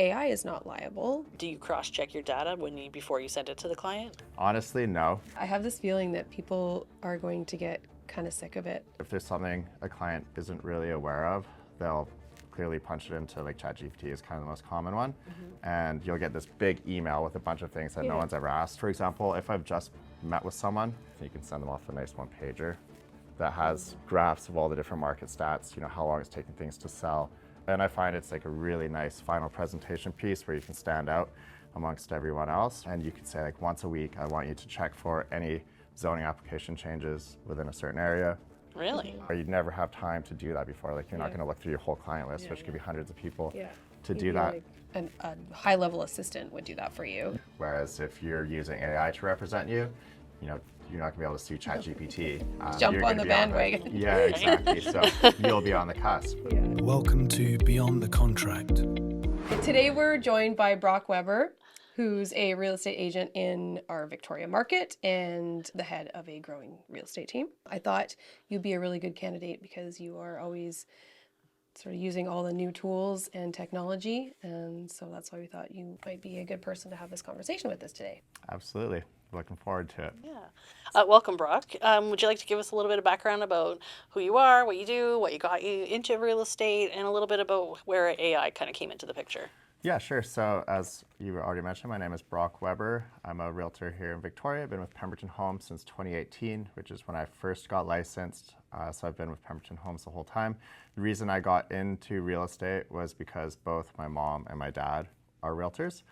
AI is not liable. Do you cross-check your data before you send it to the client? Honestly, no. I have this feeling that people are going to get kind of sick of it. If there's something a client isn't really aware of, they'll clearly punch it into like ChatGPT is kind of the most common one. And you'll get this big email with a bunch of things that no one's ever asked. For example, if I've just met with someone, you can send them off a nice one-pager that has graphs of all the different market stats, how long it's taking things to sell. And I find it's like a really nice final presentation piece where you can stand out amongst everyone else. And you can say like once a week, I want you to check for any zoning application changes within a certain area. Really? Or you'd never have time to do that before. Like you're not going to look through your whole client list, which could be hundreds of people to do that. Like a high-level assistant would do that for you. Whereas if you're using AI to represent you, you're not going to be able to sue ChatGPT. Jump on the bandwagon. Yeah, exactly. So you'll be on the cusp. Welcome to Beyond the Contract. Today we're joined by Brock Webber, who's a real estate agent in our Victoria market and the head of a growing real estate team. I thought you'd be a really good candidate because you are always sort of using all the new tools and technology, and so that's why we thought you might be a good person to have this conversation with us today. Absolutely. Looking forward to it. Yeah. Welcome, Brock. Would you like to give us a little bit of background about who you are, what you do, what got you into real estate, and a little bit about where AI kind of came into the picture? Yeah, sure. So as you already mentioned, my name is Brock Webber. I'm a realtor here in Victoria. I've been with Pemberton Holmes since 2018, which is when I first got licensed. So I've been with Pemberton Holmes the whole time. The reason I got into real estate was because both my mom and my dad are realtors.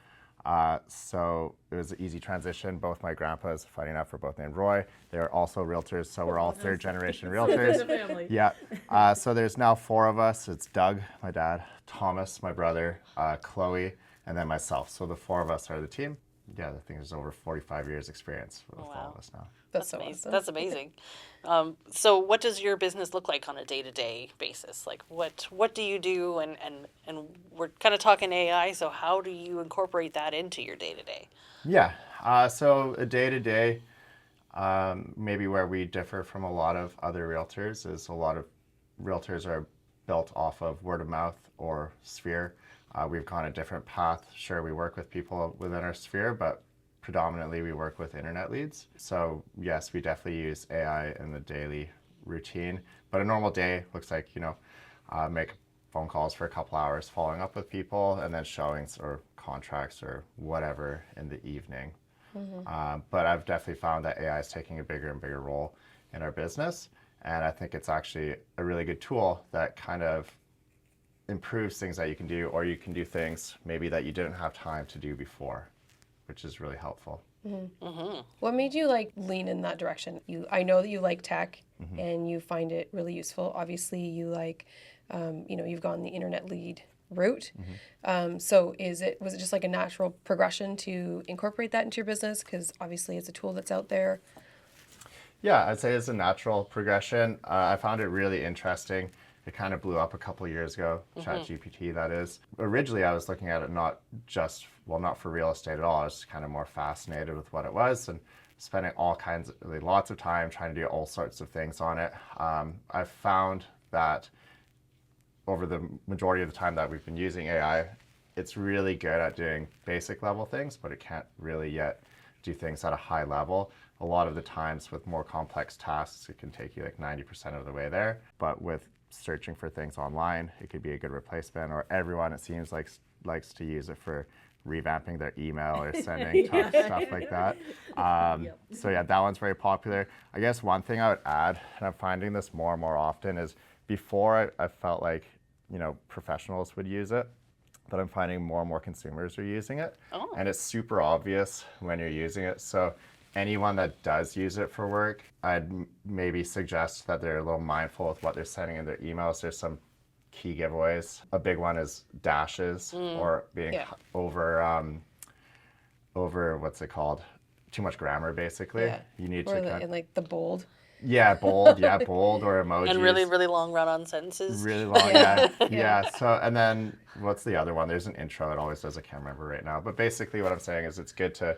So it was an easy transition. Both my grandpas, funny enough, were both named Roy. They're also realtors, so we're all third generation realtors. Yeah. So there's now 4 of us. It's Doug, my dad, Thomas, my brother, Chloe, and then myself. So the 4 of us are the team. Yeah, I think there's over 45 years experience with all of us now. That's so awesome. That's amazing. So what does your business look like on a day-to-day basis? Like what do you do? And we're kind of talking AI, so how do you incorporate that into your day-to-day? Yeah, so a day-to-day, maybe where we differ from a lot of other realtors is a lot of realtors are built off of word of mouth or sphere. We've gone a different path. Sure, we work with people within our sphere, but predominantly we work with internet leads. So yes, we definitely use AI in the daily routine, but a normal day looks like, make phone calls for a couple hours, following up with people, and then showings or contracts or whatever in the evening. But I've definitely found that AI is taking a bigger and bigger role in our business. And I think it's actually a really good tool that kind of improves things that you can do, or you can do things maybe that you didn't have time to do before, which is really helpful. What made you lean in that direction? I know that you like tech and you find it really useful. Obviously, you you've gone the internet lead route. So was it just like a natural progression to incorporate that into your business? Because obviously it's a tool that's out there. Yeah, I'd say it's a natural progression. I found it really interesting. It kind of blew up a couple of years ago, ChatGPT that is. Originally, I was looking at it not for real estate at all. I was just kind of more fascinated with what it was and spending lots of time trying to do all sorts of things on it. I've found that over the majority of the time that we've been using AI, it's really good at doing basic level things, but it can't really yet do things at a high level. A lot of the times with more complex tasks, it can take you like 90% of the way there. But with searching for things online, it could be a good replacement, or everyone, it seems like, likes to use it for revamping their email or sending tough stuff like that. So yeah, that one's very popular. I guess one thing I would add, and I'm finding this more and more often, is before I felt like, professionals would use it, but I'm finding more and more consumers are using it. And it's super obvious when you're using it. So anyone that does use it for work, I'd maybe suggest that they're a little mindful with what they're sending in their emails. There's some key giveaways. A big one is dashes or being over what's it called? Too much grammar, basically. Yeah. You need or to the bold. Yeah, bold. Yeah, bold or emojis. And really, really long run-on sentences. Really long, yeah. So, and then what's the other one? There's an intro. It always does. I can't remember right now. But basically, what I'm saying is, it's good to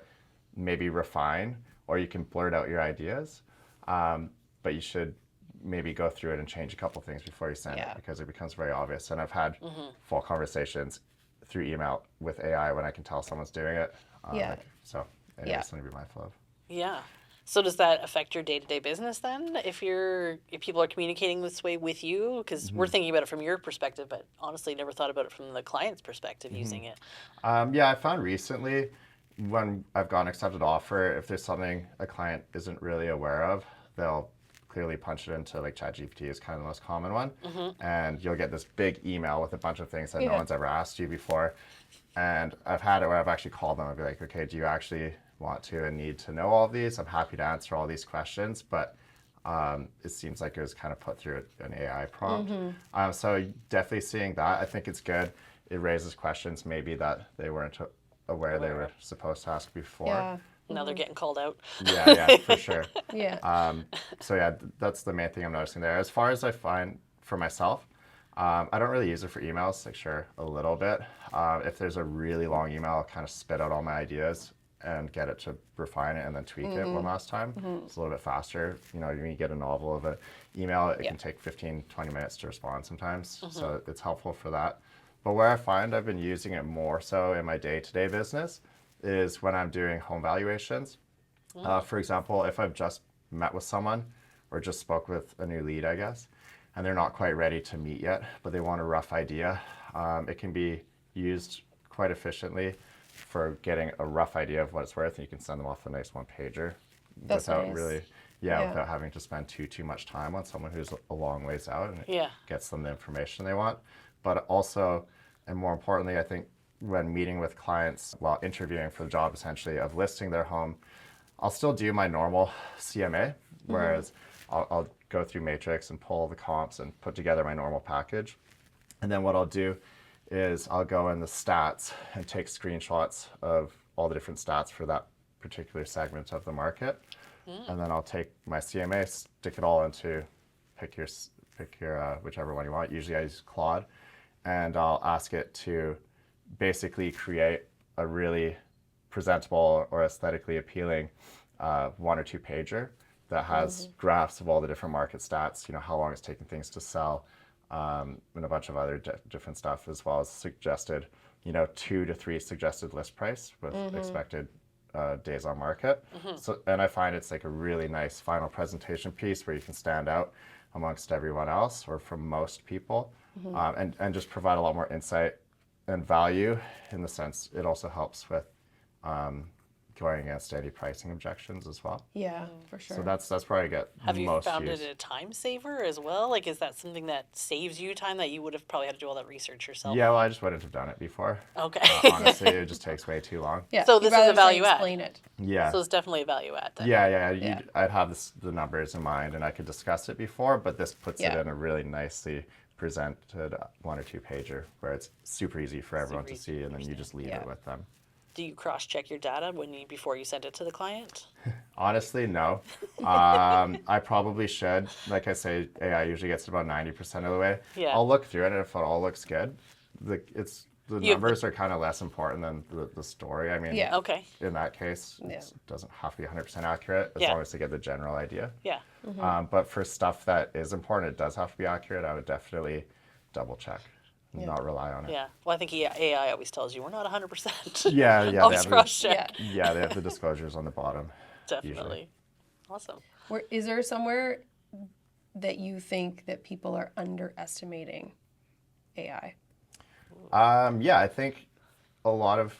maybe refine, or you can blurt out your ideas, but you should maybe go through it and change a couple things before you send it, because it becomes very obvious. And I've had full conversations through email with AI when I can tell someone's doing it. Yeah. So AI Yeah. is something to be mindful of. Yeah. So does that affect your day-to-day business then? If people are communicating this way with you, because we're thinking about it from your perspective, but honestly, never thought about it from the client's perspective using it. Yeah, I found recently when I've got an accepted offer, if there's something a client isn't really aware of, they'll clearly punch it into like ChatGPT is kind of the most common one. And you'll get this big email with a bunch of things that no one's ever asked you before. And I've had it where I've actually called them and be like, okay, do you actually want to and need to know all of these? I'm happy to answer all these questions, but it seems like it was kind of put through an AI prompt. So definitely seeing that, I think it's good. It raises questions maybe that they weren't aware they were supposed to ask before. Yeah. Now they're getting called out. Yeah, for sure. Yeah. So yeah, that's the main thing I'm noticing there. As far as I find for myself, I don't really use it for emails, like sure, a little bit. If there's a really long email, I'll kind of spit out all my ideas and get it to refine it and then tweak it one last time. It's a little bit faster. You know, when you get a novel of an email, it can take 15, 20 minutes to respond sometimes. So it's helpful for that. But where I find I've been using it more so in my day-to-day business is when I'm doing home valuations. For example, if I've just met with someone or just spoke with a new lead, I guess, and they're not quite ready to meet yet, but they want a rough idea, it can be used quite efficiently for getting a rough idea of what it's worth, and you can send them off a nice one-pager without nice. really, without having to spend too much time on someone who's a long ways out, and it gets them the information they want. But also, and more importantly, I think when meeting with clients while interviewing for the job, essentially, of listing their home, I'll still do my normal CMA, whereas I'll go through Matrix and pull the comps and put together my normal package. And then what I'll do is I'll go in the stats and take screenshots of all the different stats for that particular segment of the market. And then I'll take my CMA, stick it all into, pick your whichever one you want. Usually I use Claude. And I'll ask it to basically create a really presentable or aesthetically appealing 1 or 2 pager that has graphs of all the different market stats, you know, how long it's taking things to sell, and a bunch of other different stuff, as well as suggested, you know, 2 to 3 suggested list price with expected days on market. So, and I find it's like a really nice final presentation piece where you can stand out amongst everyone else or from most people, and just provide a lot more insight and value, in the sense it also helps with going against any pricing objections as well. Yeah, for sure. So that's where I get Have you most found use. it a time saver as well? Like, is that something that saves you time that you would have probably had to do all that research yourself? Yeah, well, I just wouldn't have done it before. Okay. Honestly, it just takes way too long. Yeah. So you'd this is a rather, say, value add. Explain it. Yeah. So it's definitely a value add then. Yeah. I'd have the numbers in mind and I could discuss it before, but this puts it in a really nicely presented 1 or 2 pager where it's super easy for everyone to see, and then you just leave it with them. Do you cross-check your data before you send it to the client? Honestly, no. I probably should. Like I say, AI usually gets about 90% of the way. Yeah. I'll look through it, and if it all looks good, the numbers are kind of less important than the story. I mean, Okay. in that case, it doesn't have to be 100% accurate, as long as they get the general idea. Yeah. But for stuff that is important, it does have to be accurate. I would definitely double check. Not rely on it. Yeah. Well, I think AI always tells you we're not 100%. Yeah. Always cross-check. They have the disclosures on the bottom. Definitely. Usually. Awesome. Is there somewhere that you think that people are underestimating AI? I think a lot of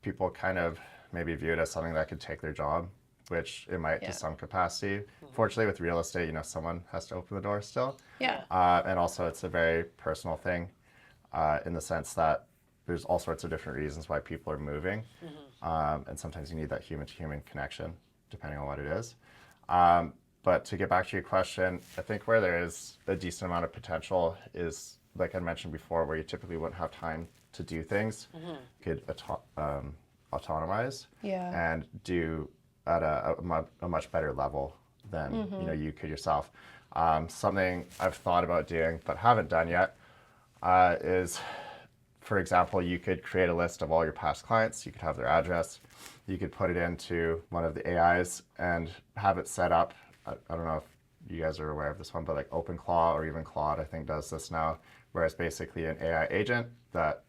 people kind of maybe view it as something that could take their job, which it might to some capacity. Fortunately, with real estate, you know, someone has to open the door still. Yeah. And also, it's a very personal thing, in the sense that there's all sorts of different reasons why people are moving, and sometimes you need that human-to-human connection, depending on what it is. But to get back to your question, I think where there is a decent amount of potential is, like I mentioned before, where you typically wouldn't have time to do things, could autonomize and do at a much better level than you know you could yourself. Something I've thought about doing but haven't done yet is, for example, you could create a list of all your past clients. You could have their address. You could put it into one of the AIs and have it set up. I don't know if you guys are aware of this one, but like OpenClaw or even Claude, I think, does this now, where it's basically an AI agent that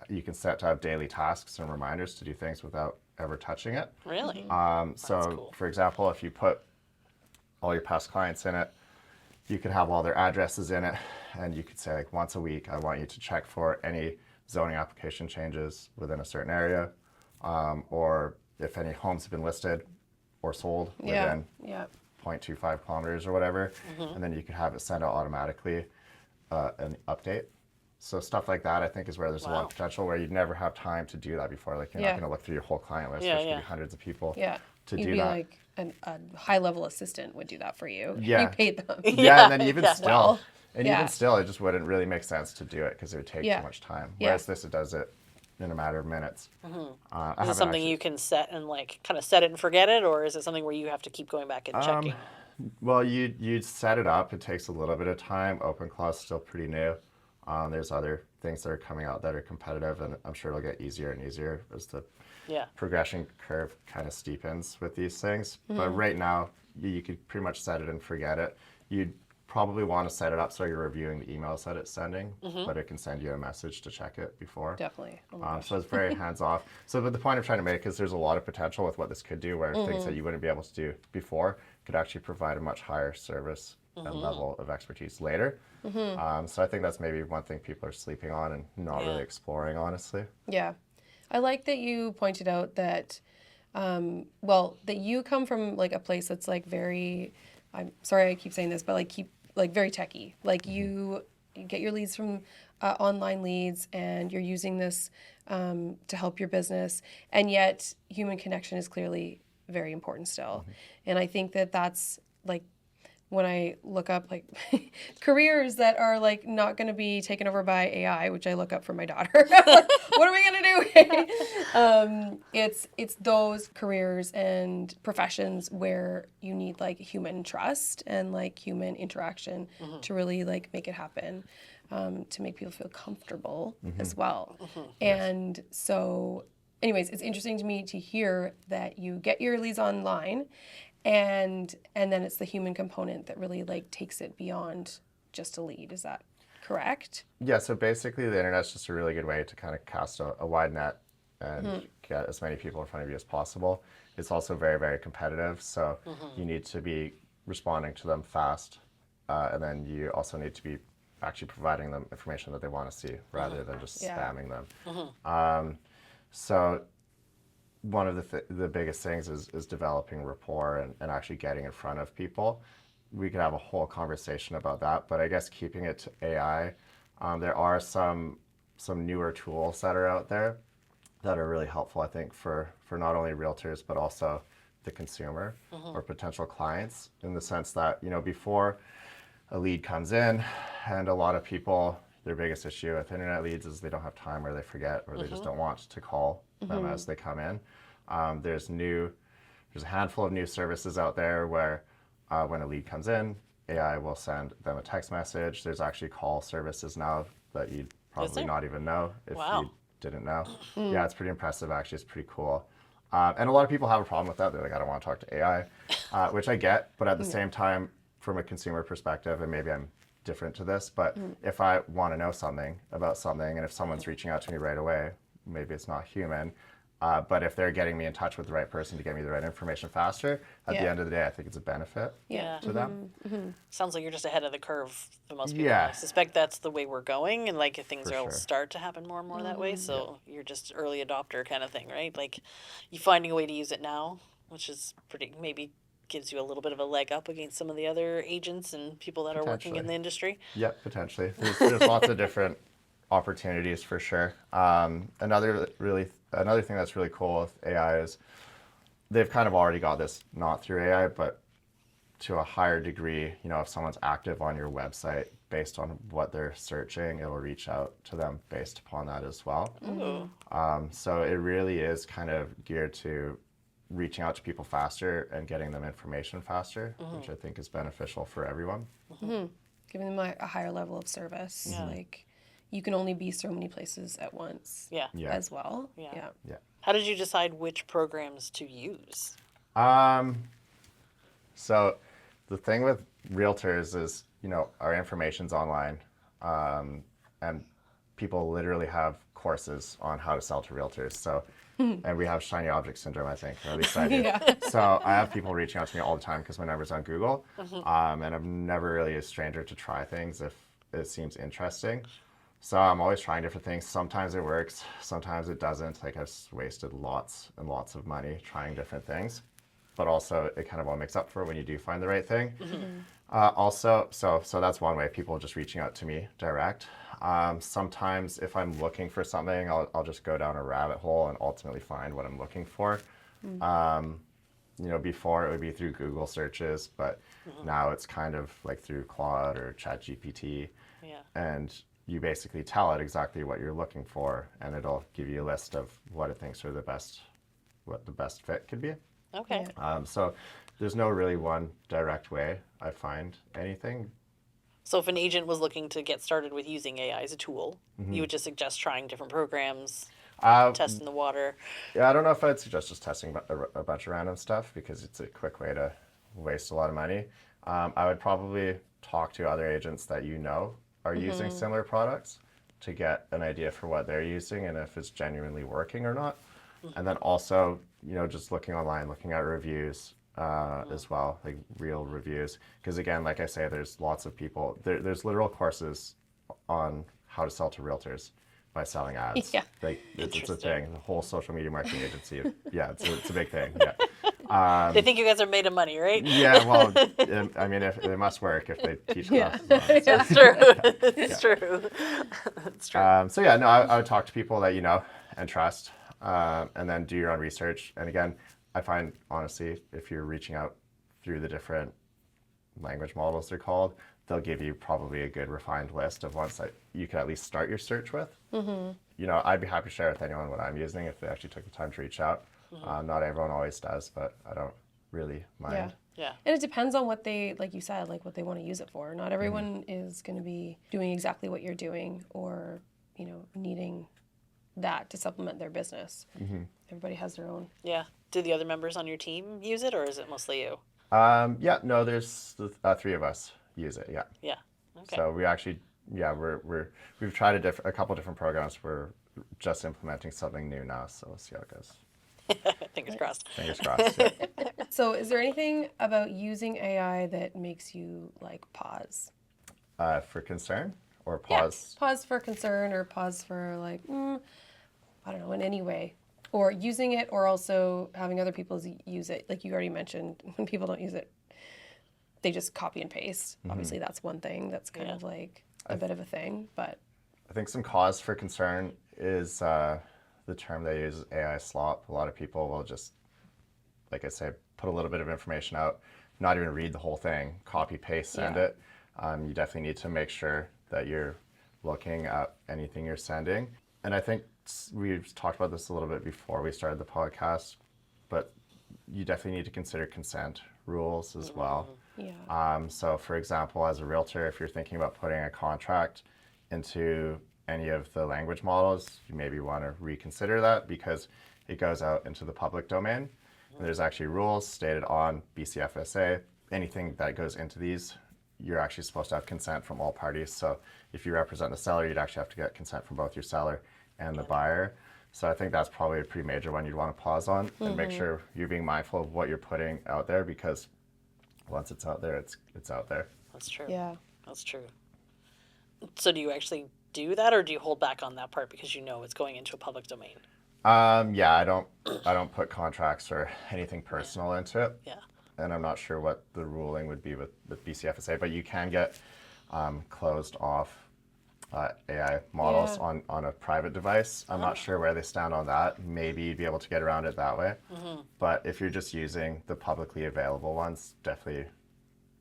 you can set to have daily tasks and reminders to do things without ever touching it. Really? So, cool. for example, if you put all your past clients in it, you could have all their addresses in it, and you could say, like, once a week, I want you to check for any zoning application changes within a certain area, or if any homes have been listed or sold within 0.25 kilometers or whatever, and then you could have it send out automatically an update. So stuff like that, I think, is where there's a lot of potential where you'd never have time to do that before. Like, you're not going to look through your whole client list, which could be hundreds of people to You'd do be that. like a high-level assistant would do that for you. Yeah. You paid them. Yeah, and then even still, Well, even still, it just wouldn't really make sense to do it because it would take too much time. Whereas this, it does it in a matter of minutes. Is it something you can set and like kind of set it and forget it, or is it something where you have to keep going back and checking? Well, you set it up. It takes a little bit of time. OpenClaw's still pretty new. There's other things that are coming out that are competitive, and I'm sure it'll get easier and easier as the progression curve kind of steepens with these things. But right now, you could pretty much set it and forget it. You'd probably want to set it up so you're reviewing the emails that it's sending, but it can send you a message to check it before. Definitely. Oh my gosh. So it's very hands-off. So but the point I'm trying to make is there's a lot of potential with what this could do, where things that you wouldn't be able to do before could actually provide a much higher service and level of expertise later. So I think that's maybe one thing people are sleeping on and not really exploring, honestly. Yeah. I like that you pointed out that, that you come from like a place that's like very, I'm sorry I keep saying this, but like very techie. Like you get your leads from online leads, and you're using this to help your business. And yet human connection is clearly very important still. And I think that that's like, when I look up like careers that are like not going to be taken over by AI, which I look up for my daughter, like, what are we going to do? It's those careers and professions where you need like human trust and like human interaction to really like make it happen, to make people feel comfortable as well. And so anyways, it's interesting to me to hear that you get your leads online, and then it's the human component that really like takes it beyond just a lead. Is that correct? Yeah, so basically the internet's just a really good way to kind of cast a wide net and get as many people in front of you as possible. It's also very, very competitive, so you need to be responding to them fast, and then you also need to be actually providing them information that they want to see rather than just spamming them. So one of the biggest things is developing rapport and actually getting in front of people. We could have a whole conversation about that, but I guess keeping it to AI, there are some newer tools that are out there that are really helpful, I think, for not only realtors, but also the consumer or potential clients, in the sense that, before a lead comes in, and a lot of people, their biggest issue with internet leads is they don't have time, or they forget, or they just don't want to call them as they come in. There's a handful of new services out there where when a lead comes in, AI will send them a text message. There's actually call services now that you'd probably not even know if you didn't know. Yeah, it's pretty impressive, actually. It's pretty cool. And a lot of people have a problem with that. They're like, I don't want to talk to AI, which I get, but at the same time, from a consumer perspective, and maybe I'm different to this, but if I want to know something about something, and if someone's reaching out to me right away, maybe it's not human, but if they're getting me in touch with the right person to get me the right information faster, at the end of the day, I think it's a benefit to them. Sounds like you're just ahead of the curve for most people. I suspect that's the way we're going, and like things will start to happen more and more that way. So you're just early adopter kind of thing, right? Like you finding a way to use it now, which is maybe gives you a little bit of a leg up against some of the other agents and people that are working in the industry. Yeah, potentially. There's lots of different opportunities for sure. Another thing that's really cool with AI is they've kind of already got this, not through AI, but to a higher degree, if someone's active on your website, based on what they're searching, it will reach out to them based upon that as well. So it really is kind of geared to reaching out to people faster and getting them information faster, which I think is beneficial for everyone. Giving them a higher level of service. Like you can only be so many places at once as well. Yeah. How did you decide which programs to use? So the thing with realtors is, our information's online, and people literally have courses on how to sell to realtors. So, and we have shiny object syndrome, I think, or at least I do. Yeah. So I have people reaching out to me all the time because my number's on Google, and I'm never really a stranger to try things if it seems interesting. So I'm always trying different things. Sometimes it works, sometimes it doesn't. Like I've wasted lots and lots of money trying different things, but also it kind of all makes up for it when you do find the right thing. Also, so that's one way, people just reaching out to me direct. Sometimes if I'm looking for something, I'll just go down a rabbit hole and ultimately find what I'm looking for. You know, before it would be through Google searches, but now it's kind of like through Claude or ChatGPT. Yeah. And you basically tell it exactly what you're looking for, and it'll give you a list of what it thinks are what the best fit could be. Okay. So there's no really one direct way I find anything. So if an agent was looking to get started with using AI as a tool, you would just suggest trying different programs, testing the water. Yeah, I don't know if I'd suggest just testing a bunch of random stuff because it's a quick way to waste a lot of money. I would probably talk to other agents that you know are using similar products to get an idea for what they're using and if it's genuinely working or not. And then also, you know, just looking online, looking at reviews as well, like real reviews. Because again, like I say, there's lots of people, there's literal courses on how to sell to realtors by selling ads. Yeah. Like, it's a thing, the whole social media marketing agency. Yeah, it's a big thing. Yeah. They think you guys are made of money, right? Yeah, well, I mean, if it must work if they teach classes on it. It's true. It's true. It's true. So yeah, no, I would talk to people that you know and trust, and then do your own research. And again, I find, honestly, if you're reaching out through the different language models they're called, they'll give you probably a good refined list of ones that you can at least start your search with. You know, I'd be happy to share with anyone what I'm using if they actually took the time to reach out. Not everyone always does, but I don't really mind. Yeah. And it depends on what they, like you said, like what they want to use it for. Not everyone is going to be doing exactly what you're doing or, you know, needing that to supplement their business. Everybody has their own. Yeah. Do the other members on your team use it, or is it mostly you? Yeah, no, there's three of us use it. Yeah. Yeah. Okay. So we actually, we've tried a couple different programs. We're just implementing something new now, so we'll see how it goes. Fingers crossed. Fingers crossed. Yeah. So is there anything about using AI that makes you like pause? For concern or pause? Yeah, pause for concern or pause for like, I don't know, in any way. Or using it or also having other people use it. Like you already mentioned, when people don't use it, they just copy and paste. Obviously, that's one thing that's kind of like a bit of a thing, but. I think some cause for concern is the term they use is AI slop. A lot of people will just, like I say, put a little bit of information out, not even read the whole thing, copy, paste, send it. You definitely need to make sure that you're looking at anything you're sending. And I think we've talked about this a little bit before we started the podcast, but you definitely need to consider consent rules as well. Yeah. So for example, as a realtor, if you're thinking about putting a contract into any of the language models, you maybe want to reconsider that because it goes out into the public domain. And there's actually rules stated on BCFSA. Anything that goes into these, you're actually supposed to have consent from all parties. So if you represent the seller, you'd actually have to get consent from both your seller and the buyer. So I think that's probably a pretty major one you'd want to pause on and make sure you're being mindful of what you're putting out there, because once it's out there, it's out there. That's true. Yeah. That's true. So do you actually do that, or do you hold back on that part because you know it's going into a public domain? Yeah, I don't put contracts or anything personal into it. Yeah. And I'm not sure what the ruling would be with BCFSA, but you can get closed off AI models on a private device. I'm not sure where they stand on that. Maybe you'd be able to get around it that way. But if you're just using the publicly available ones, definitely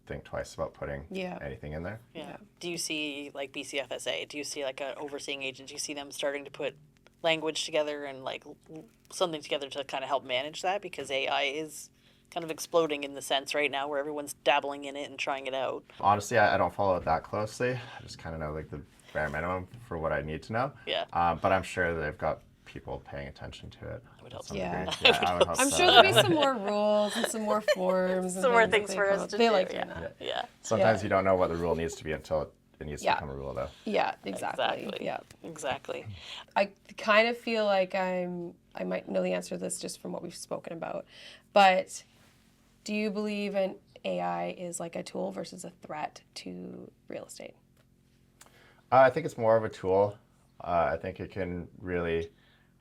think twice about putting anything in there. Yeah. Do you see, like BCFSA, do you see like an overseeing agent, do you see them starting to put language together and like something together to kind of help manage that? Because AI is kind of exploding in the sense right now where everyone's dabbling in it and trying it out. Honestly, I don't follow it that closely. I just kind of know like the bare minimum for what I need to know. Yeah. But I'm sure they've got people paying attention to it. I would hope to so. some Yeah. degree. Yeah, I would hope I'm so. sure there'll be some more rules and some more forms. Some more things for us to They do. like Yeah. doing that. Yeah. Sometimes you don't know what the rule needs to be until it needs to Yeah. become a rule, though. Yeah, exactly. Yeah. Exactly. I kind of feel like I might know the answer to this just from what we've spoken about, but do you believe an AI is like a tool versus a threat to real estate? I think it's more of a tool. I think it can really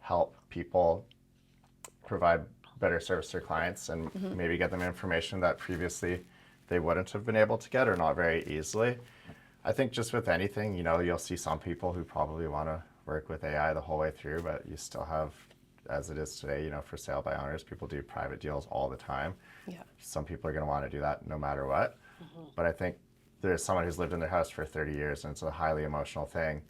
help people provide better service to their clients and maybe get them information that previously they wouldn't have been able to get or not very easily. I think just with anything, you'll see some people who probably want to work with AI the whole way through, but you still have, as it is today, for sale by owners, people do private deals all the time. Yeah. Some people are going to want to do that no matter what. But I think there's someone who's lived in their house for 30 years and it's a highly emotional thing.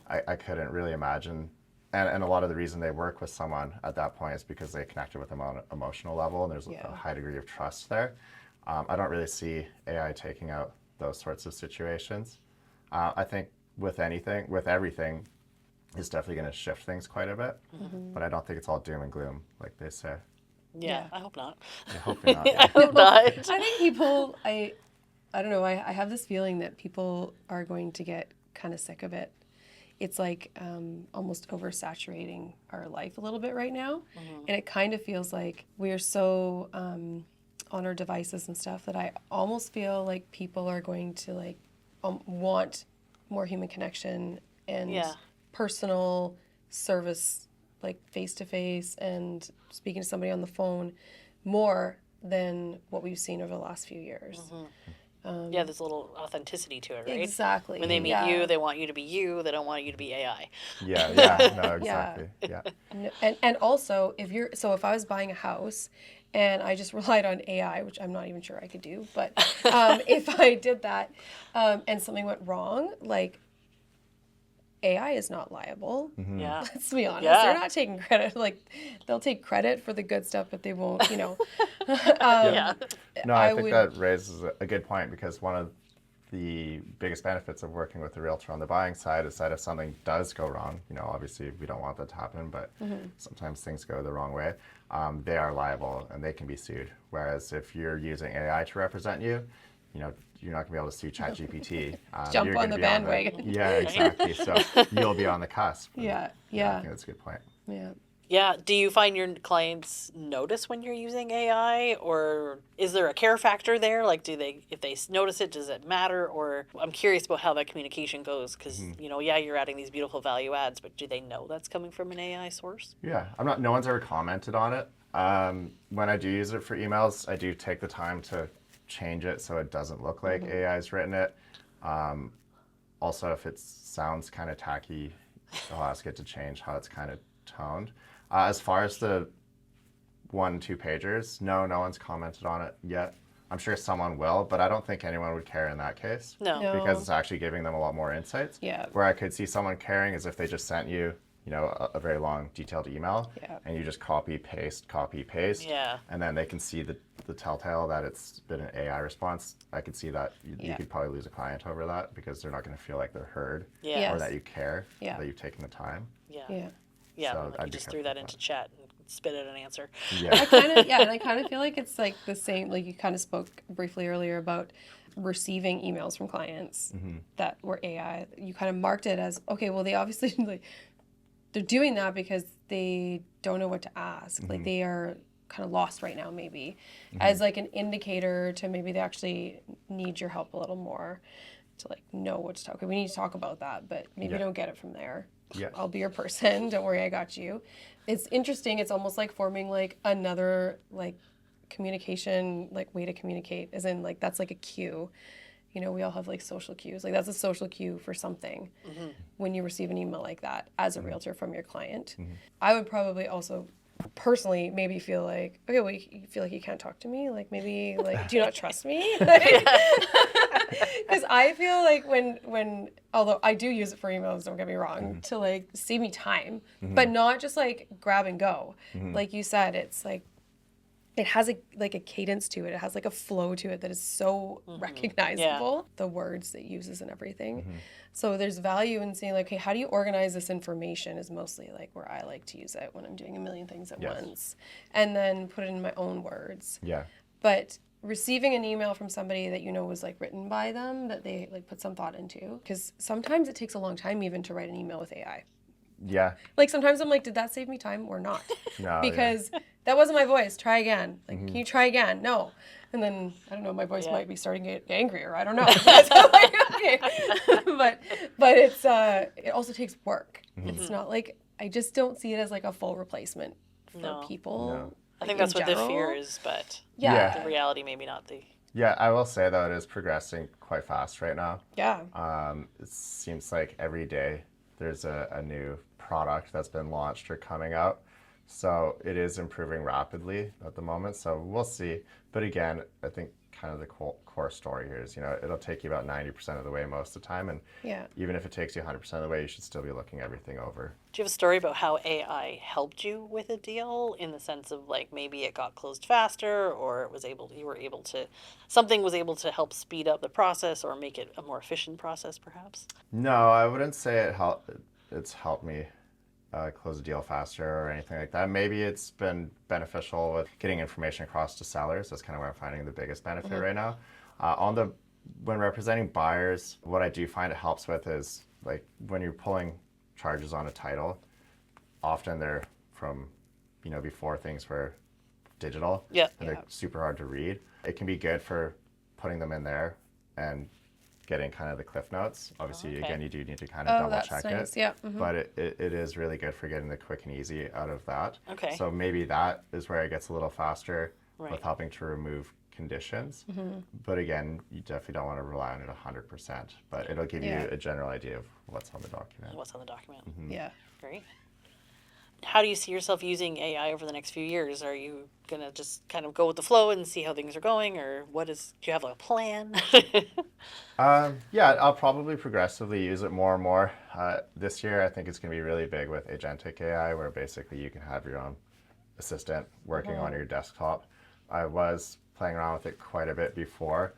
I couldn't really imagine. And a lot of the reason they work with someone at that point is because they connected with them on an emotional level and there's a high degree of trust there. I don't really see AI taking out those sorts of situations. I think with everything, it's definitely going to shift things quite a bit. But I don't think it's all doom and gloom, like they say. Yeah, I hope not. I hope not. I hope not. I think people, I don't know, I have this feeling that people are going to get kind of sick of it. It's like almost oversaturating our life a little bit right now. And it kind of feels like we're so on our devices and stuff that I almost feel like people are going to like want more human connection and personal service, like face-to-face and speaking to somebody on the phone more than what we've seen over the last few years. There's a little authenticity to it, right? Exactly. When they meet you, they want you to be you. They don't want you to be AI. No, exactly. And also, if I was buying a house and I just relied on AI, which I'm not even sure I could do, but if I did that and something went wrong, like AI is not liable. Yeah. Let's be honest. Yeah. They're not taking credit. Like they'll take credit for the good stuff, but they won't, No, I I think would- that raises a good point because one of the biggest benefits of working with a realtor on the buying side is that if something does go wrong, obviously we don't want that to happen, but sometimes things go the wrong way, they are liable and they can be sued. Whereas if you're using AI to represent you, you're not going to be able to sue ChatGPT. Jump you're on gonna the be bandwagon. Yeah, exactly. So you'll be on the cusp. Yeah. I think that's a good point. Yeah. Yeah. Do you find your clients notice when you're using AI, or is there a care factor there? Like, if they notice it, does it matter? Or I'm curious about how that communication goes because, you're adding these beautiful value adds, but do they know that's coming from an AI source? Yeah, no one's ever commented on it. When I do use it for emails, I do take the time to change it so it doesn't look like AI's written it. Also, if it sounds kind of tacky, I'll ask it to change how it's kind of toned. As far as the 1-2 pagers, no one's commented on it yet. I'm sure someone will, but I don't think anyone would care in that case. No. Because it's actually giving them a lot more insights. Yeah. Where I could see someone caring is if they just sent you, a very long, detailed email, and you just copy, paste, Yeah. and then they can see the telltale that it's been an AI response. I could see that you could probably lose a client over that because they're not going to feel like they're heard Yeah. or that you care, Yeah. that you've taken the time. Yeah. Yeah. So Like I'd you be just careful threw that with into chat and spit out an answer. Yeah. And I kind of feel like it's like the same, like you kind of spoke briefly earlier about receiving emails from clients that were AI. You kind of marked it as, okay, well, they obviously, like, they're doing that because they don't know what to ask. Like they are kind of lost right now, maybe, as like an indicator to maybe they actually need your help a little more to like know what to talk. Okay, we need to talk about that, but maybe don't get it from there. Yes. I'll be your person. Don't worry, I got you. It's interesting. It's almost like forming like another like communication, like way to communicate, as in like that's like a cue. We all have like social cues. Like that's a social cue for something when you receive an email like that as a realtor from your client. I would probably also personally maybe feel like, okay, well, you feel like you can't talk to me? Like maybe like, do you not trust me? Because I feel like when although I do use it for emails, don't get me wrong, to like save me time, but not just like grab and go. Like you said, it's like, it has a cadence to it. It has like a flow to it that is so recognizable. The words that it uses and everything. So there's value in seeing like, okay, how do you organize this information is mostly like where I like to use it when I'm doing a million things at once. And then put it in my own words. Yeah. But receiving an email from somebody that you know was like written by them, that they like put some thought into. Because sometimes it takes a long time even to write an email with AI. Yeah. Like sometimes I'm like, did that save me time or not? No. Because that wasn't my voice. Try again. Like, can you try again? No. And then I don't know. My voice might be starting to get angrier. I don't know. So like, okay. but it's it also takes work. It's not like I just don't see it as like a full replacement for people. No. I think in that's what the general. fear is, but Yeah. the reality maybe not the. Yeah, I will say though it is progressing quite fast right now. Yeah. It seems like every day there's a new product that's been launched or coming out. So it is improving rapidly at the moment. So we'll see. But again, I think kind of the core story here is, it'll take you about 90% of the way most of the time. And even if it takes you 100% of the way, you should still be looking everything over. Do you have a story about how AI helped you with a deal in the sense of like maybe it got closed faster or something was able to help speed up the process or make it a more efficient process perhaps? No, I wouldn't say it's helped me close a deal faster or anything like that. Maybe it's been beneficial with getting information across to sellers. That's kind of where I'm finding the biggest benefit right now. When representing buyers, what I do find it helps with is like when you're pulling charges on a title, often they're from, before things were digital. Yeah. And they're super hard to read. It can be good for putting them in there and getting kind of the cliff notes. Obviously, again, you do need to kind of double check nice. it. Yeah. But it is really good for getting the quick and easy out of that. Okay. So maybe that is where it gets a little faster Right. with helping to remove conditions. But again, you definitely don't want to rely on it 100%. But it'll give you a general idea of what's on the document. What's on the document? Yeah. Great. How do you see yourself using AI over the next few years? Are you going to just kind of go with the flow and see how things are going? Or do you have a plan? Yeah, I'll probably progressively use it more and more. This year, I think it's going to be really big with agentic AI, where basically you can have your own assistant working on your desktop. I was playing around with it quite a bit before.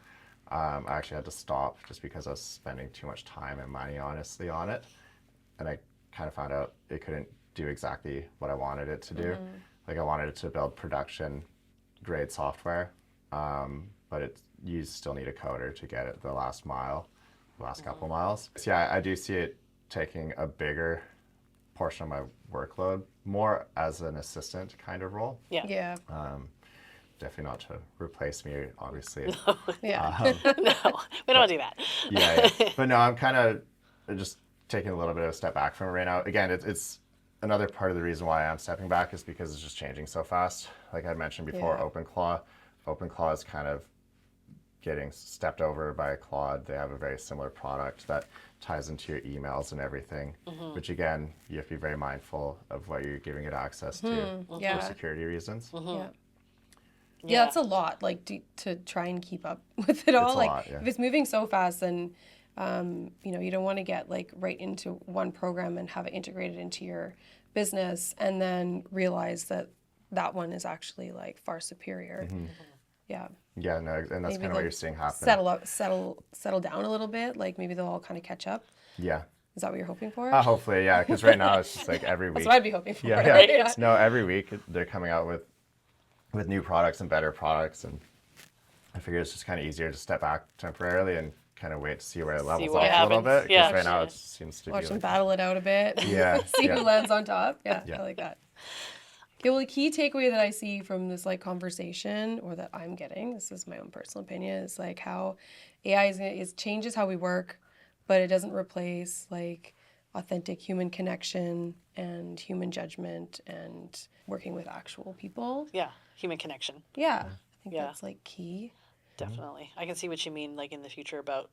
I actually had to stop just because I was spending too much time and money, honestly, on it. And I kind of found out it couldn't do exactly what I wanted it to do. Like I wanted it to build production grade software, but you still need a coder to get it the last couple miles. So yeah, I do see it taking a bigger portion of my workload, more as an assistant kind of role. Yeah. Definitely not to replace me, obviously. Yeah. No, we don't want to do that. Yeah. But no, I'm kind of just taking a little bit of a step back from it right now. Again, it's another part of the reason why I'm stepping back is because it's just changing so fast. Like I mentioned before, OpenClaw is kind of getting stepped over by Claude. They have a very similar product that ties into your emails and everything, which again, you have to be very mindful of what you're giving it access to for security reasons. Yeah, it's a lot, like to try and keep up with it all. It's a like lot, yeah. if it's moving so fast, then you don't want to get like right into one program and have it integrated into your business, and then realize that one is actually like far superior. Yeah. Yeah, no, and that's kind of what you're seeing happen. Settle down a little bit. Like maybe they'll all kind of catch up. Yeah. Is that what you're hoping for? Hopefully, yeah, because right now it's just like every week. That's what I'd be hoping for. Yeah, right? yeah. No, every week they're coming out with new products and better products, and I figure it's just kind of easier to step back temporarily and kind of wait to see where it levels off a little bit. Because right now it seems to Watch be them like, battle it out a bit. Yeah. See who lands on top. Yeah, Yeah. I like that. Okay, well, the key takeaway that I see from this like conversation, or that I'm getting, this is my own personal opinion, is like how AI is changes how we work, but it doesn't replace like authentic human connection and human judgment and working with actual people. Yeah, human connection. Yeah, I think that's like key. Definitely. I can see what you mean, like in the future about,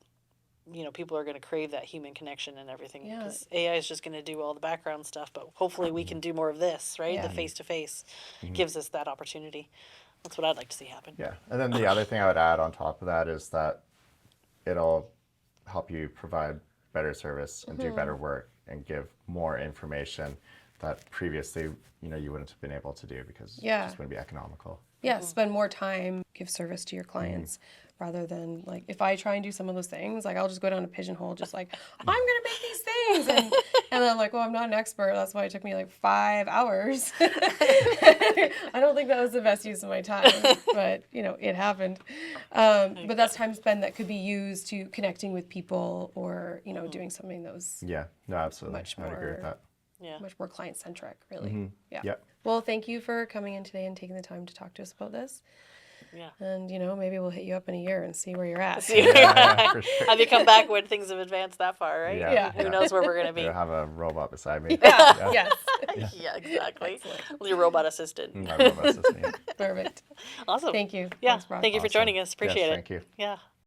people are going to crave that human connection and everything. Yeah. Because AI is just going to do all the background stuff, but hopefully we can do more of this, right? Yeah. The face-to-face gives us that opportunity. That's what I'd like to see happen. yeah. And then the other thing I would add on top of that is that it'll help you provide better service and do better work and give more information that previously, you wouldn't have been able to do because it just wouldn't be economical. Yeah, spend more time, give service to your clients, rather than like if I try and do some of those things, like I'll just go down a pigeonhole, just like I'm gonna make these things, and then I'm like, well, I'm not an expert. That's why it took me like 5 hours. I don't don't think that was the best use of my time, but you know, it happened. But that's time spent that could be used to connecting with people, or you know, doing something that was Yeah, no, absolutely. Much I'd agree with more- that. Yeah. much more client centric, really. Yeah. Yep. Well, thank you for coming in today and taking the time to talk to us about this. Yeah. And you know, maybe we'll hit you up in a year and see where you're at. Yeah, for sure. Have you come back when things have advanced that far, right? Yeah. Who knows where we're going to be? You'll have a robot beside me. Yeah. Yes. Yeah, exactly. Your robot assistant. My robot assistant. Perfect. Awesome. Thank you. Yeah. Thanks, Brock. Thank you for Awesome. joining us. Appreciate Yes, it. thank you. Yeah.